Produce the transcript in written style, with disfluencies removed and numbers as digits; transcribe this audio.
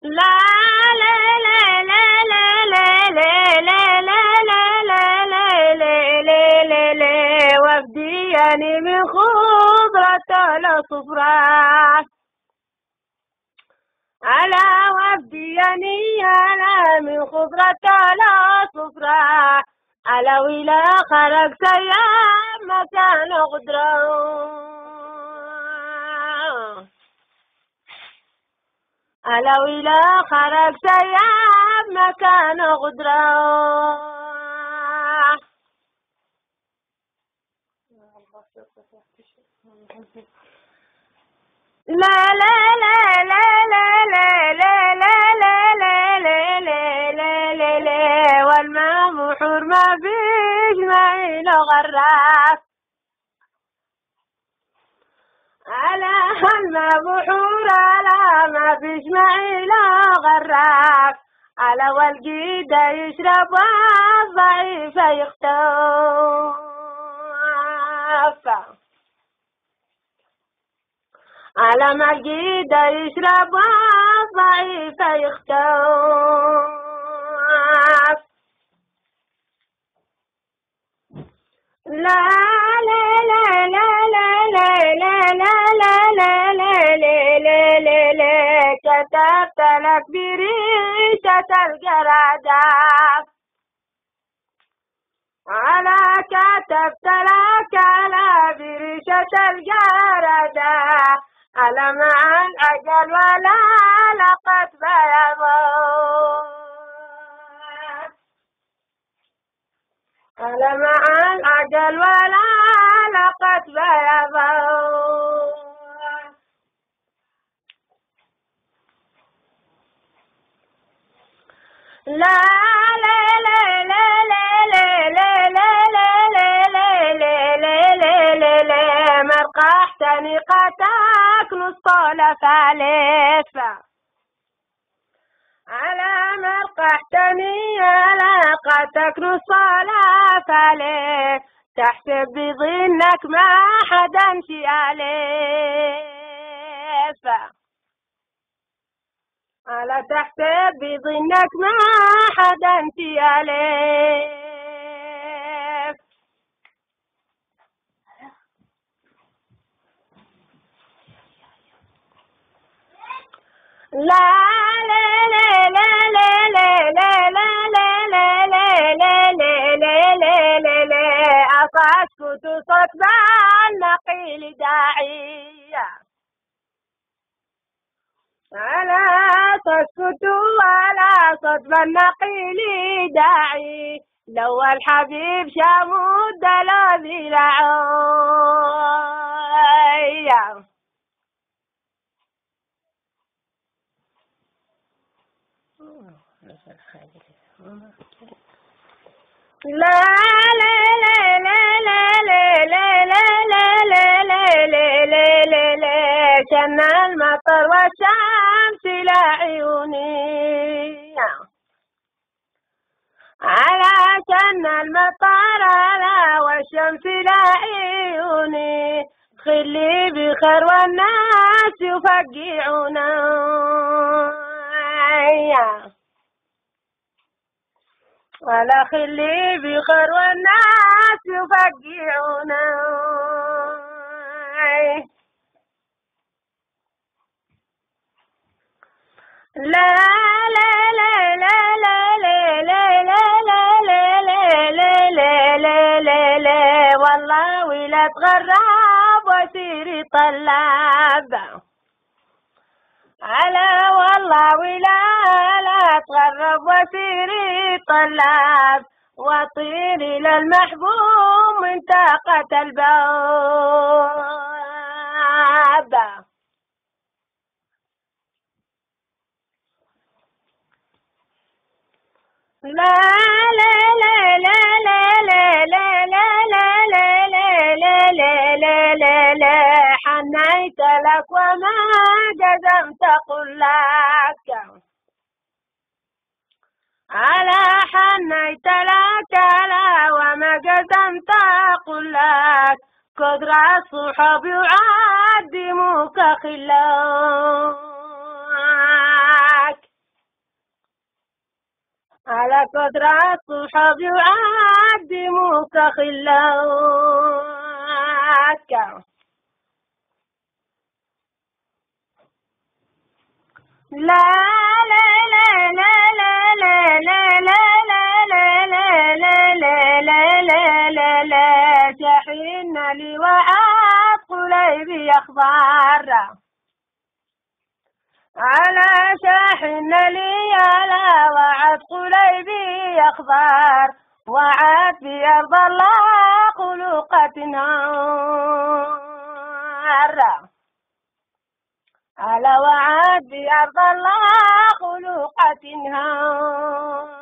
لا لا لا لا لا لا لا لا لا لا لا لا لا وفدياني من خضرة على صفرة على وفدياني أنا من خضرة على صفرة على ولا خرج سيام مكان غدرة على ولا خرج سيام مكان غدرة لا لا لا لا لا لا لا لا لا لا لا لا لا لا والماء بحور ما فيش معين غراف على الماء بحور على ما فيش معين غراف على والقيدة يشرب والضعيف يختف على ما القيدة يشرب والضعيف يختف لا لا لا لا لا لا لا لا لا لا لا لا لا لا كتبت لك بريشة الجرادات على كتبت لك على بريشة الجرادات على مع الأجل ولا لقد بيضت على مع الأجل ولا لقد بيضت لا لا لا لا لا لا لا لا لا لا لا لا لا لا لا مرقحتني قتاك نصطول فالف على مرقحتني على قتاك نصطول فالف تحسب بظنك ما حدا شي ألف على تحسب بظنك ما حدا شي ألف لا لا لا لا لا لا لا لا لا لا لا لا لا لا لا لا أسكت صوت النقيل داعية على تسكت ولا صوت النقيل داعي لو الحبيب شامود الذي رعايا لا لا لا لا لا لا لا لا لا لا لا لا لا لا لا شن المطر والشمس لا عيوني على شن المطر على والشمس لا عيوني خلي بخير والناس يفقعونا ولا خلي بخير والناس يفقعونا لا لا لا لا لا لا لا لا لا لا لا لا لا لا والله ولا تغرب وسيري طلاب على والله ولا لا تغرب وسيري طلاب وطيري للمحبوب من طاقة الباب لا لا لا لا لا لا لا لا لا لا لا لا لا لا لا حنيت لك وما جزمت قل لك على حنيت لك لا وما جزمت قل لك قدر الصحاب يعدموك خلاك على كثرة الصحاب يعدموك خلاك. لا لا لا لا لا لا لا لا لا لا لا لا لا لا لا لا شحن لي وعاد قليبي أخبار على شاحن لي على وعد قليبي أخبار وعد بأرض الله خلقة نار على وعد بأرض الله خلقة نار.